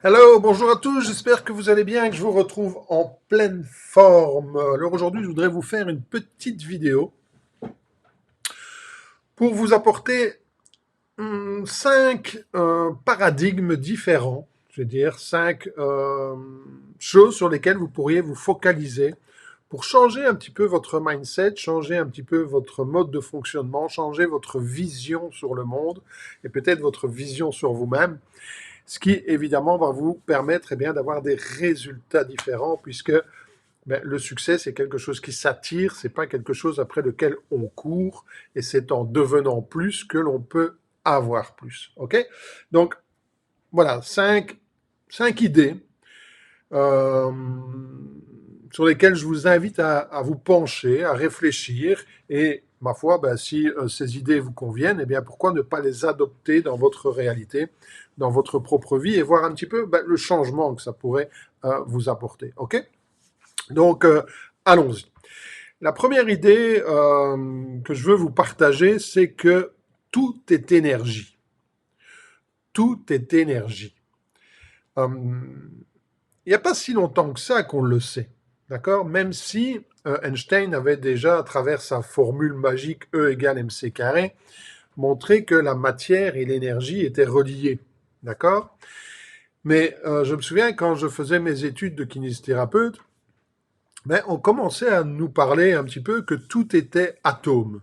Hello, bonjour à tous, j'espère que vous allez bien et que je vous retrouve en pleine forme. Alors aujourd'hui, je voudrais vous faire une petite vidéo pour vous apporter cinq paradigmes différents, je veux dire cinq choses sur lesquelles vous pourriez vous focaliser pour changer un petit peu votre mindset, changer un petit peu votre mode de fonctionnement, changer votre vision sur le monde et peut-être votre vision sur vous-même. Ce qui, évidemment, va vous permettre d'avoir des résultats différents puisque le succès, c'est quelque chose qui s'attire, c'est pas quelque chose après lequel on court et c'est en devenant plus que l'on peut avoir plus. OK? Donc, voilà, cinq idées euh, sur lesquelles je vous invite à vous pencher, à réfléchir et ma foi, si ces idées vous conviennent, pourquoi ne pas les adopter dans votre réalité, dans votre propre vie et voir un petit peu le changement que ça pourrait vous apporter. OK? Donc, allons-y. La première idée que je veux vous partager, c'est que tout est énergie. Tout est énergie. Il n'y a pas si longtemps que ça qu'on le sait, d'accord? Même si Einstein avait déjà, à travers sa formule magique E égale mc carré, montré que la matière et l'énergie étaient reliées, d'accord? Mais je me souviens quand je faisais mes études de kinésithérapeute, on commençait à nous parler un petit peu que tout était atome.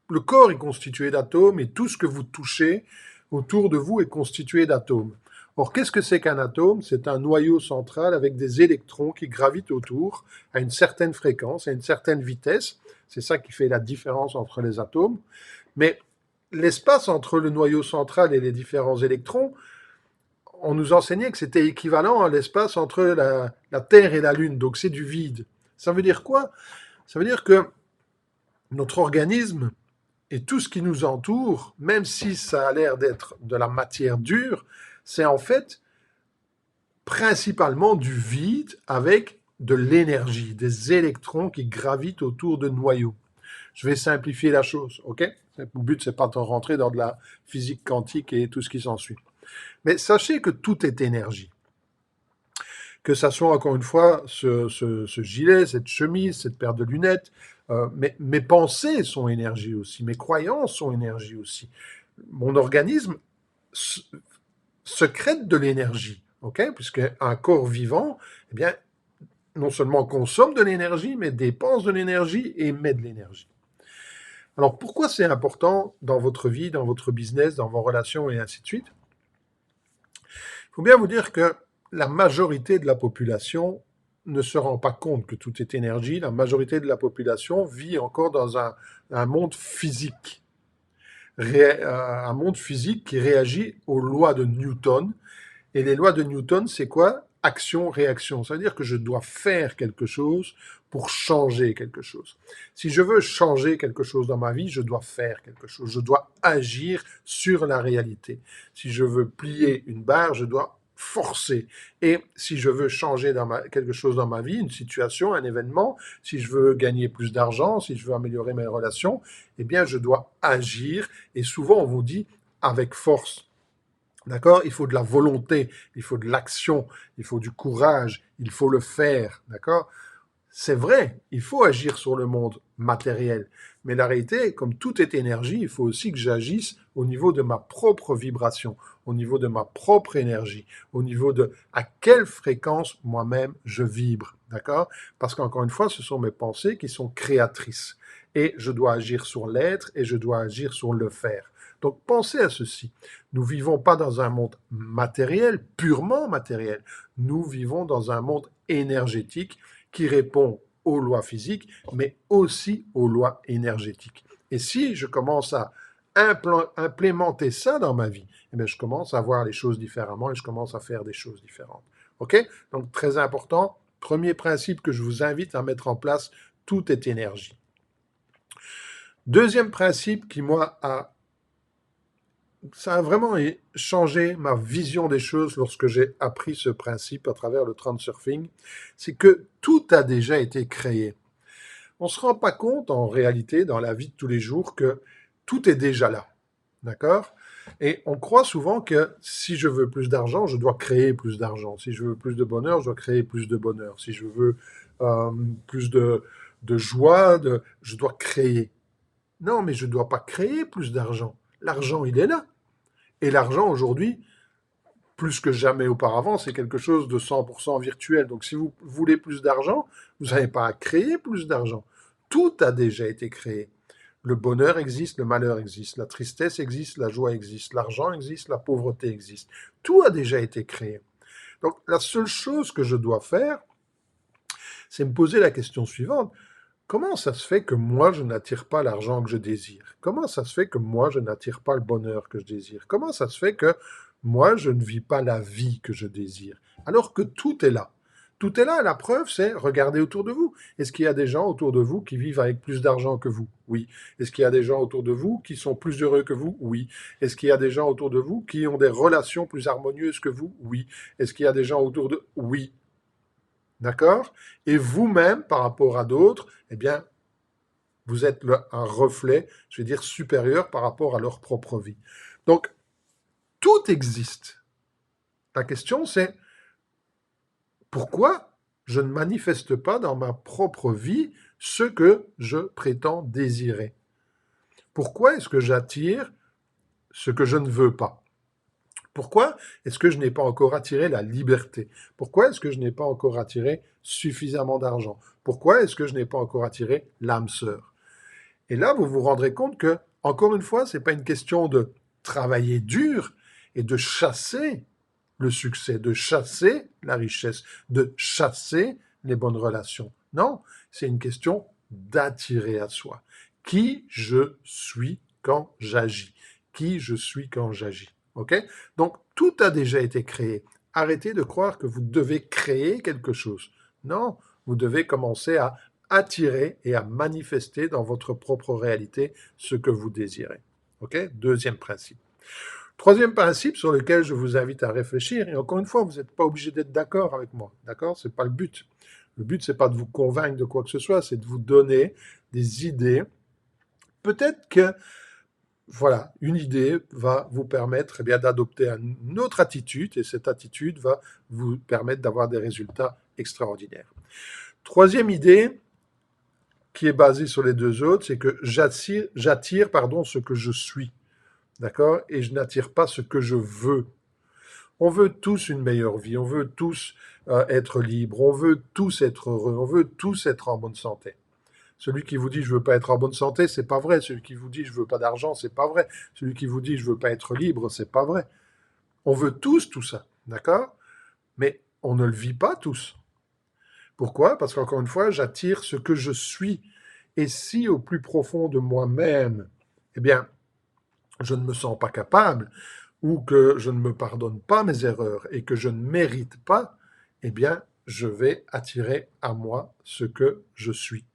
Le corps est constitué d'atomes et tout ce que vous touchez autour de vous est constitué d'atomes. Or, qu'est-ce que c'est qu'un atome? C'est un noyau central avec des électrons qui gravitent autour à une certaine fréquence, à une certaine vitesse. C'est ça qui fait la différence entre les atomes. Mais l'espace entre le noyau central et les différents électrons, on nous enseignait que c'était équivalent à l'espace entre la Terre et la Lune. Donc c'est du vide. Ça veut dire quoi? Ça veut dire que notre organisme et tout ce qui nous entoure, même si ça a l'air d'être de la matière dure, c'est en fait principalement du vide avec de l'énergie, des électrons qui gravitent autour de noyaux. Je vais simplifier la chose, ok? Le but, c'est pas de rentrer dans de la physique quantique et tout ce qui s'ensuit. Mais sachez que tout est énergie. Que ça soit encore une fois ce gilet, cette chemise, cette paire de lunettes, mes pensées sont énergie aussi, mes croyances sont énergie aussi. Mon organisme secrète de l'énergie, ok? Puisque un corps vivant, non seulement consomme de l'énergie, mais dépense de l'énergie et émet de l'énergie. Alors pourquoi c'est important dans votre vie, dans votre business, dans vos relations et ainsi de suite? Il faut bien vous dire que la majorité de la population ne se rend pas compte que tout est énergie. La majorité de la population vit encore dans un monde physique. Un monde physique qui réagit aux lois de Newton. Et les lois de Newton, c'est quoi? Action-réaction. Ça veut dire que je dois faire quelque chose pour changer quelque chose. Si je veux changer quelque chose dans ma vie, je dois faire quelque chose. Je dois agir sur la réalité. Si je veux plier une barre, je dois forcer. Et si je veux changer quelque chose dans ma vie, une situation, un événement, si je veux gagner plus d'argent, si je veux améliorer mes relations, je dois agir. Et souvent, on vous dit avec force. D'accord? Il faut de la volonté, il faut de l'action, il faut du courage, il faut le faire. D'accord? C'est vrai, il faut agir sur le monde matériel. Mais la réalité, comme tout est énergie, il faut aussi que j'agisse au niveau de ma propre vibration, au niveau de ma propre énergie, au niveau de à quelle fréquence moi-même je vibre. D'accord? Parce qu'encore une fois, ce sont mes pensées qui sont créatrices. Et je dois agir sur l'être et je dois agir sur le faire. Donc pensez à ceci. Nous ne vivons pas dans un monde matériel, purement matériel. Nous vivons dans un monde énergétique qui répond aux lois physiques, mais aussi aux lois énergétiques. Et si je commence à implémenter ça dans ma vie, je commence à voir les choses différemment et je commence à faire des choses différentes. OK? Donc, très important. Premier principe que je vous invite à mettre en place, tout est énergie. Deuxième principe qui, moi, ça a vraiment changé ma vision des choses lorsque j'ai appris ce principe à travers le transurfing, c'est que tout a déjà été créé. On ne se rend pas compte en réalité dans la vie de tous les jours que tout est déjà là. D'accord? Et on croit souvent que si je veux plus d'argent, je dois créer plus d'argent. Si je veux plus de bonheur, je dois créer plus de bonheur. Si je veux euh, plus de joie, je dois créer. Non, mais je ne dois pas créer plus d'argent. L'argent, il est là. Et l'argent, aujourd'hui, plus que jamais auparavant, c'est quelque chose de 100% virtuel. Donc si vous voulez plus d'argent, vous n'avez pas à créer plus d'argent. Tout a déjà été créé. Le bonheur existe, le malheur existe, la tristesse existe, la joie existe, l'argent existe, la pauvreté existe. Tout a déjà été créé. Donc la seule chose que je dois faire, c'est me poser la question suivante. Comment ça se fait que moi, je n'attire pas l'argent que je désire? Comment ça se fait que moi, je n'attire pas le bonheur que je désire? Comment ça se fait que moi, je ne vis pas la vie que je désire? Alors que tout est là. Tout est là, la preuve, c'est regardez autour de vous. Est-ce qu'il y a des gens autour de vous qui vivent avec plus d'argent que vous? Oui. Est-ce qu'il y a des gens autour de vous qui sont plus heureux que vous? Oui. Est-ce qu'il y a des gens autour de vous qui ont des relations plus harmonieuses que vous? Oui. Est-ce qu'il y a des gens autour de... Oui. D'accord? Et vous-même, par rapport à d'autres, eh bien, vous êtes un reflet, je vais dire, supérieur par rapport à leur propre vie. Donc, tout existe. La question, c'est pourquoi je ne manifeste pas dans ma propre vie ce que je prétends désirer? Pourquoi est-ce que j'attire ce que je ne veux pas? Pourquoi est-ce que je n'ai pas encore attiré la liberté? Pourquoi est-ce que je n'ai pas encore attiré suffisamment d'argent? Pourquoi est-ce que je n'ai pas encore attiré l'âme sœur? Et là, vous vous rendrez compte que, encore une fois, ce n'est pas une question de travailler dur et de chasser le succès, de chasser la richesse, de chasser les bonnes relations. Non, c'est une question d'attirer à soi. Qui je suis quand j'agis? Qui je suis quand j'agis? Ok? Donc, tout a déjà été créé. Arrêtez de croire que vous devez créer quelque chose. Non, vous devez commencer à attirer et à manifester dans votre propre réalité ce que vous désirez. Ok? Deuxième principe. Troisième principe sur lequel je vous invite à réfléchir, et encore une fois, vous n'êtes pas obligé d'être d'accord avec moi, d'accord? C'est pas le but. Le but, c'est pas de vous convaincre de quoi que ce soit, c'est de vous donner des idées. Peut-être que, voilà, une idée va vous permettre eh bien, d'adopter une autre attitude, et cette attitude va vous permettre d'avoir des résultats extraordinaires. Troisième idée, qui est basée sur les deux autres, c'est que j'attire ce que je suis. D'accord? Et je n'attire pas ce que je veux. On veut tous une meilleure vie, on veut tous être libre, on veut tous être heureux, on veut tous être en bonne santé. Celui qui vous dit je veux pas être en bonne santé, c'est pas vrai. Celui qui vous dit je veux pas d'argent, c'est pas vrai. Celui qui vous dit je veux pas être libre, c'est pas vrai. On veut tous tout ça, d'accord? Mais on ne le vit pas tous. Pourquoi? Parce qu'encore une fois, j'attire ce que je suis. Et si au plus profond de moi-même, eh bien, je ne me sens pas capable, ou que je ne me pardonne pas mes erreurs et que je ne mérite pas, eh bien, je vais attirer à moi ce que je suis.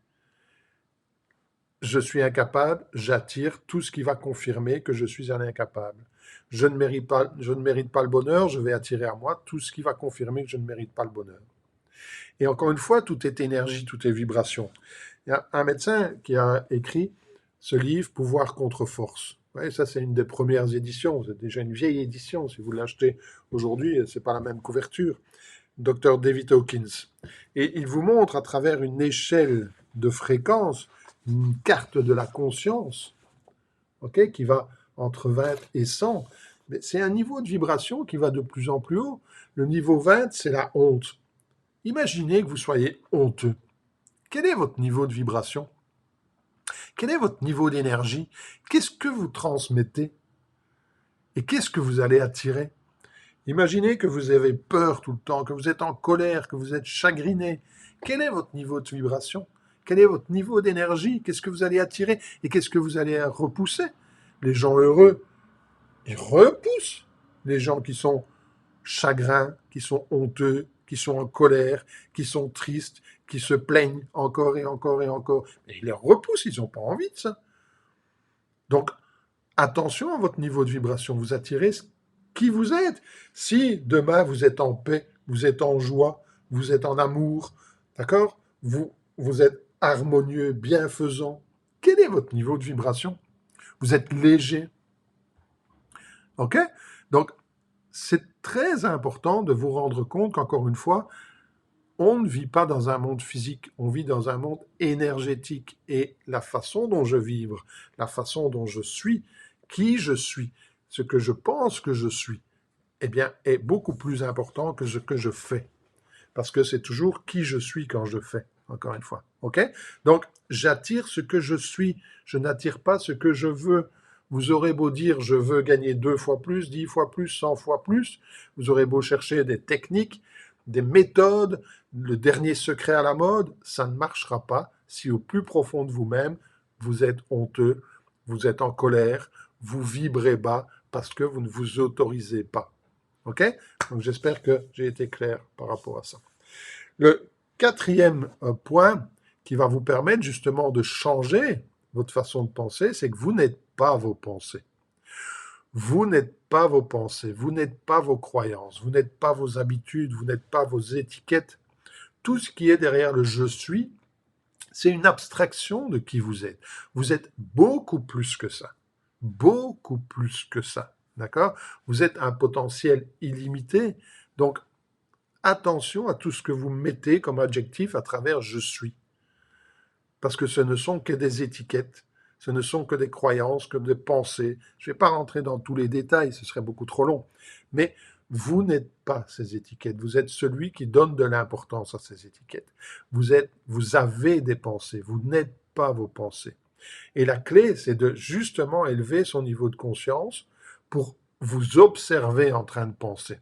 Je suis incapable, j'attire tout ce qui va confirmer que je suis un incapable. Je ne mérite pas le bonheur, je vais attirer à moi tout ce qui va confirmer que je ne mérite pas le bonheur. Et encore une fois, tout est énergie, tout est vibration. Il y a un médecin qui a écrit ce livre, Pouvoir contre force. Ouais, ça, c'est une des premières éditions. C'est déjà une vieille édition. Si vous l'achetez aujourd'hui, ce n'est pas la même couverture. Dr. David Hawkins. Et il vous montre à travers une échelle de fréquence, une carte de la conscience, okay, qui va entre 20 et 100. Mais c'est un niveau de vibration qui va de plus en plus haut. Le niveau 20, c'est la honte. Imaginez que vous soyez honteux. Quel est votre niveau de vibration? Quel est votre niveau d'énergie? Qu'est-ce que vous transmettez? Et qu'est-ce que vous allez attirer? Imaginez que vous avez peur tout le temps, que vous êtes en colère, que vous êtes chagriné. Quel est votre niveau de vibration? Quel est votre niveau d'énergie? Qu'est-ce que vous allez attirer? Et qu'est-ce que vous allez repousser? Les gens heureux, ils repoussent les gens qui sont chagrins, qui sont honteux, qui sont en colère, qui sont tristes, qui se plaignent encore et encore et encore. Mais ils les repoussent, ils n'ont pas envie de ça. Donc, attention à votre niveau de vibration. Vous attirez qui vous êtes. Si demain vous êtes en paix, vous êtes en joie, vous êtes en amour, d'accord? Vous êtes harmonieux, bienfaisant. Quel est votre niveau de vibration? Vous êtes léger. OK? Donc, c'est très important de vous rendre compte qu'encore une fois, on ne vit pas dans un monde physique, on vit dans un monde énergétique. Et la façon dont je vibre, la façon dont je suis, qui je suis, ce que je pense que je suis, eh bien, est beaucoup plus important que ce que je fais. Parce que c'est toujours qui je suis quand je fais, encore une fois. OK? Donc, j'attire ce que je suis, je n'attire pas ce que je veux. Vous aurez beau dire je veux gagner 2 fois plus, 10 fois plus, 100 fois plus, vous aurez beau chercher des techniques, des méthodes, le dernier secret à la mode, ça ne marchera pas si au plus profond de vous-même, vous êtes honteux, vous êtes en colère, vous vibrez bas parce que vous ne vous autorisez pas. OK? Donc j'espère que j'ai été clair par rapport à ça. Le quatrième point qui va vous permettre justement de changer votre façon de penser, c'est que vous n'êtes pas vos pensées. Vous n'êtes pas vos pensées, vous n'êtes pas vos croyances, vous n'êtes pas vos habitudes, vous n'êtes pas vos étiquettes. Tout ce qui est derrière le je suis, c'est une abstraction de qui vous êtes. Vous êtes beaucoup plus que ça. Beaucoup plus que ça. D'accord? Vous êtes un potentiel illimité. Donc, attention à tout ce que vous mettez comme adjectif à travers je suis. Parce que ce ne sont que des étiquettes, ce ne sont que des croyances, que des pensées. Je ne vais pas rentrer dans tous les détails, ce serait beaucoup trop long. Mais vous n'êtes pas ces étiquettes, vous êtes celui qui donne de l'importance à ces étiquettes. Vous avez des pensées, vous n'êtes pas vos pensées. Et la clé, c'est de justement élever son niveau de conscience pour vous observer en train de penser.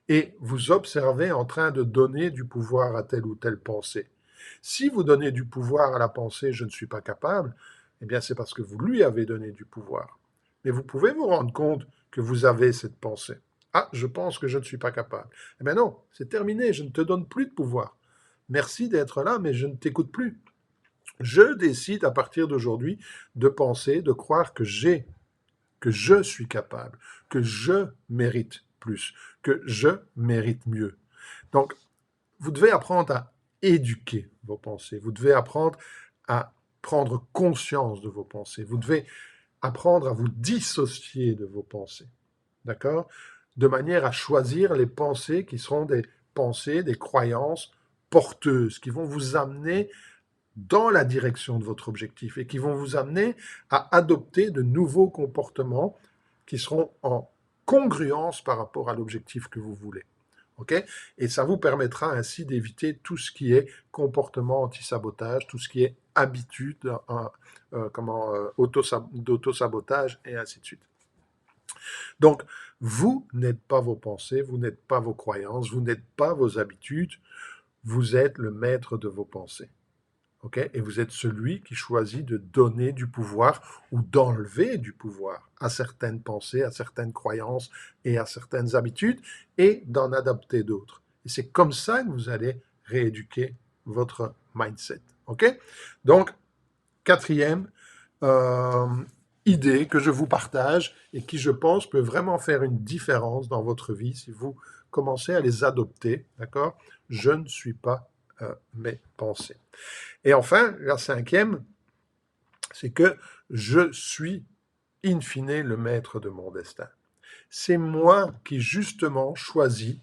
Et vous observez en train de donner du pouvoir à telle ou telle pensée. Si vous donnez du pouvoir à la pensée je ne suis pas capable, eh bien c'est parce que vous lui avez donné du pouvoir. Mais vous pouvez vous rendre compte que vous avez cette pensée. Ah, je pense que je ne suis pas capable. Eh bien non, c'est terminé, je ne te donne plus de pouvoir. Merci d'être là, mais je ne t'écoute plus. Je décide à partir d'aujourd'hui de penser, de croire que je suis capable, que je mérite plus, que je mérite mieux. Donc, vous devez apprendre à éduquer vos pensées, vous devez apprendre à prendre conscience de vos pensées, vous devez apprendre à vous dissocier de vos pensées, d'accord? De manière à choisir les pensées qui seront des pensées, des croyances porteuses, qui vont vous amener dans la direction de votre objectif et qui vont vous amener à adopter de nouveaux comportements qui seront en congruence par rapport à l'objectif que vous voulez. Okay? Et ça vous permettra ainsi d'éviter tout ce qui est comportement anti-sabotage, tout ce qui est habitude d'auto-sabotage et ainsi de suite. Donc, vous n'êtes pas vos pensées, vous n'êtes pas vos croyances, vous n'êtes pas vos habitudes, vous êtes le maître de vos pensées. Okay? Et vous êtes celui qui choisit de donner du pouvoir ou d'enlever du pouvoir à certaines pensées, à certaines croyances et à certaines habitudes et d'en adopter d'autres. Et c'est comme ça que vous allez rééduquer votre mindset. Okay? Donc, quatrième idée que je vous partage et qui, je pense, peut vraiment faire une différence dans votre vie si vous commencez à les adopter. D'accord? Je ne suis pas mes pensées. Et enfin, la cinquième, c'est que je suis in fine le maître de mon destin. C'est moi qui justement choisis,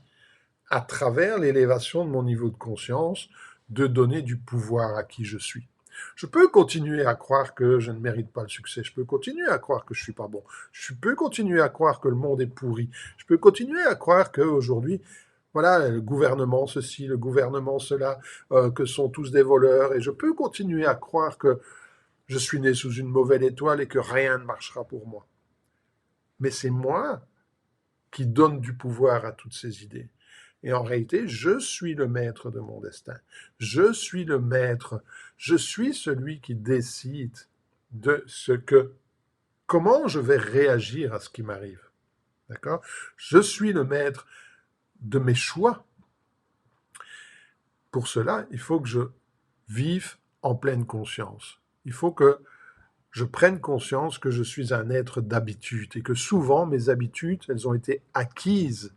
à travers l'élévation de mon niveau de conscience, de donner du pouvoir à qui je suis. Je peux continuer à croire que je ne mérite pas le succès, je peux continuer à croire que je ne suis pas bon, je peux continuer à croire que le monde est pourri, je peux continuer à croire qu'aujourd'hui, voilà, le gouvernement ceci, le gouvernement cela, que sont tous des voleurs, et je peux continuer à croire que je suis né sous une mauvaise étoile et que rien ne marchera pour moi. Mais c'est moi qui donne du pouvoir à toutes ces idées. Et en réalité, je suis le maître de mon destin. Je suis le maître. Je suis celui qui décide de comment je vais réagir à ce qui m'arrive. D'accord? Je suis le maître de mes choix. Pour cela, il faut que je vive en pleine conscience. Il faut que je prenne conscience que je suis un être d'habitude et que souvent mes habitudes, elles ont été acquises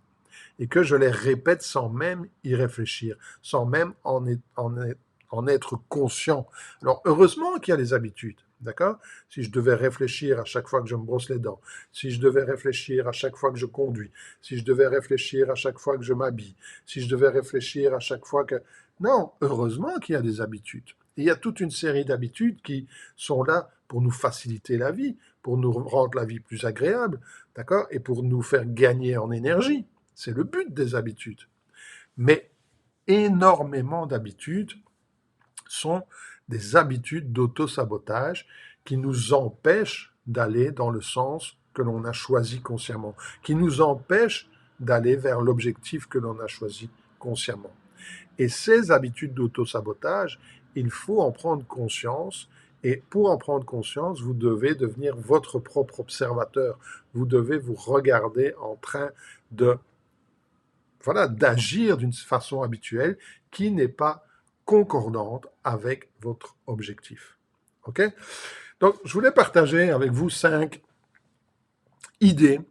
et que je les répète sans même y réfléchir, sans même en être conscient. Alors heureusement qu'il y a les habitudes. D'accord? Si je devais réfléchir à chaque fois que je me brosse les dents, si je devais réfléchir à chaque fois que je conduis, si je devais réfléchir à chaque fois que je m'habille, si je devais réfléchir à chaque fois que... Non, heureusement qu'il y a des habitudes. Il y a toute une série d'habitudes qui sont là pour nous faciliter la vie, pour nous rendre la vie plus agréable, d'accord? Et pour nous faire gagner en énergie. C'est le but des habitudes. Mais énormément d'habitudes sont des habitudes d'auto-sabotage qui nous empêchent d'aller dans le sens que l'on a choisi consciemment, qui nous empêchent d'aller vers l'objectif que l'on a choisi consciemment. Et ces habitudes d'auto-sabotage, il faut en prendre conscience. Et pour en prendre conscience, vous devez devenir votre propre observateur. Vous devez vous regarder en train de, voilà, d'agir d'une façon habituelle qui n'est pas concordante avec votre objectif. OK? Donc, je voulais partager avec vous 5 idées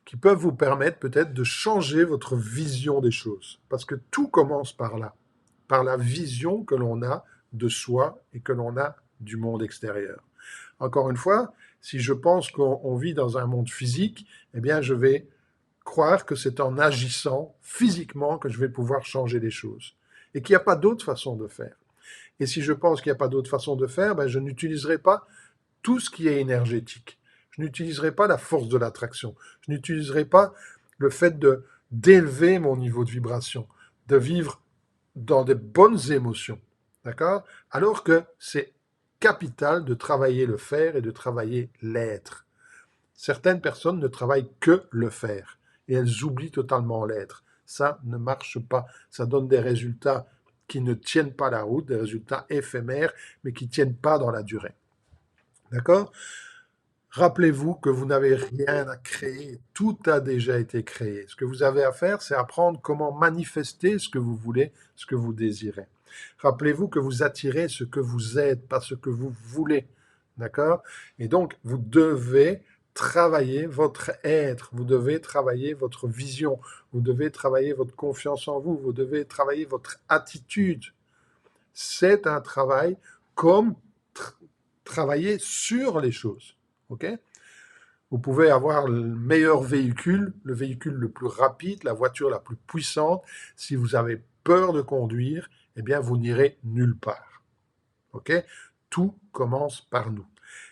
qui peuvent vous permettre peut-être de changer votre vision des choses. Parce que tout commence par là, par la vision que l'on a de soi et que l'on a du monde extérieur. Encore une fois, si je pense qu'on vit dans un monde physique, eh bien, je vais croire que c'est en agissant physiquement que je vais pouvoir changer les choses et qu'il n'y a pas d'autre façon de faire. Et si je pense qu'il n'y a pas d'autre façon de faire, ben je n'utiliserai pas tout ce qui est énergétique. Je n'utiliserai pas la force de l'attraction. Je n'utiliserai pas le fait d'élever mon niveau de vibration, de vivre dans de bonnes émotions. D'accord? Alors que c'est capital de travailler le faire et de travailler l'être. Certaines personnes ne travaillent que le faire et elles oublient totalement l'être. Ça ne marche pas. Ça donne des résultats qui ne tiennent pas la route, des résultats éphémères, mais qui ne tiennent pas dans la durée. D'accord? Rappelez-vous que vous n'avez rien à créer, tout a déjà été créé. Ce que vous avez à faire, c'est apprendre comment manifester ce que vous voulez, ce que vous désirez. Rappelez-vous que vous attirez ce que vous êtes, pas ce que vous voulez. D'accord? Et donc, vous devez travailler votre être, vous devez travailler votre vision, vous devez travailler votre confiance en vous, vous devez travailler votre attitude. C'est un travail comme travailler sur les choses. OK? Vous pouvez avoir le meilleur véhicule, le véhicule le plus rapide, la voiture la plus puissante. Si vous avez peur de conduire, eh bien, vous n'irez nulle part. OK? Tout commence par nous.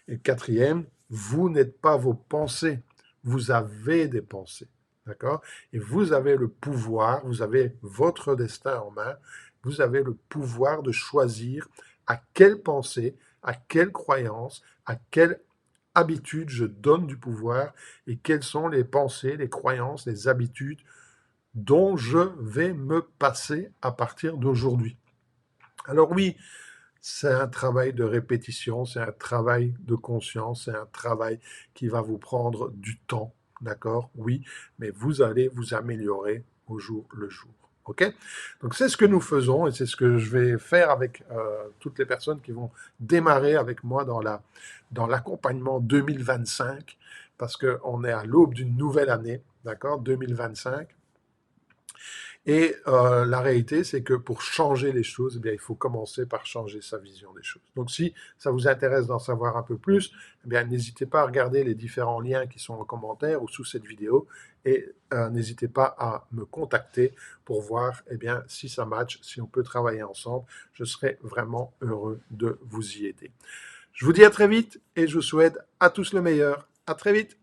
Et quatrième, vous n'êtes pas vos pensées. Vous avez des pensées. D'accord? Et vous avez le pouvoir, vous avez votre destin en main, vous avez le pouvoir de choisir à quelle pensée, à quelle croyance, à quelle habitude je donne du pouvoir et quelles sont les pensées, les croyances, les habitudes dont je vais me passer à partir d'aujourd'hui. Alors oui, c'est un travail de répétition, c'est un travail de conscience, c'est un travail qui va vous prendre du temps, d'accord? Oui, mais vous allez vous améliorer au jour le jour. OK? Donc c'est ce que nous faisons et c'est ce que je vais faire avec toutes les personnes qui vont démarrer avec moi dans l'accompagnement 2025 parce qu'on est à l'aube d'une nouvelle année, d'accord? 2025. Et la réalité, c'est que pour changer les choses, eh bien, il faut commencer par changer sa vision des choses. Donc, si ça vous intéresse d'en savoir un peu plus, eh bien, n'hésitez pas à regarder les différents liens qui sont en commentaire ou sous cette vidéo et n'hésitez pas à me contacter pour voir eh bien, si ça match, si on peut travailler ensemble. Je serai vraiment heureux de vous y aider. Je vous dis à très vite et je vous souhaite à tous le meilleur. À très vite.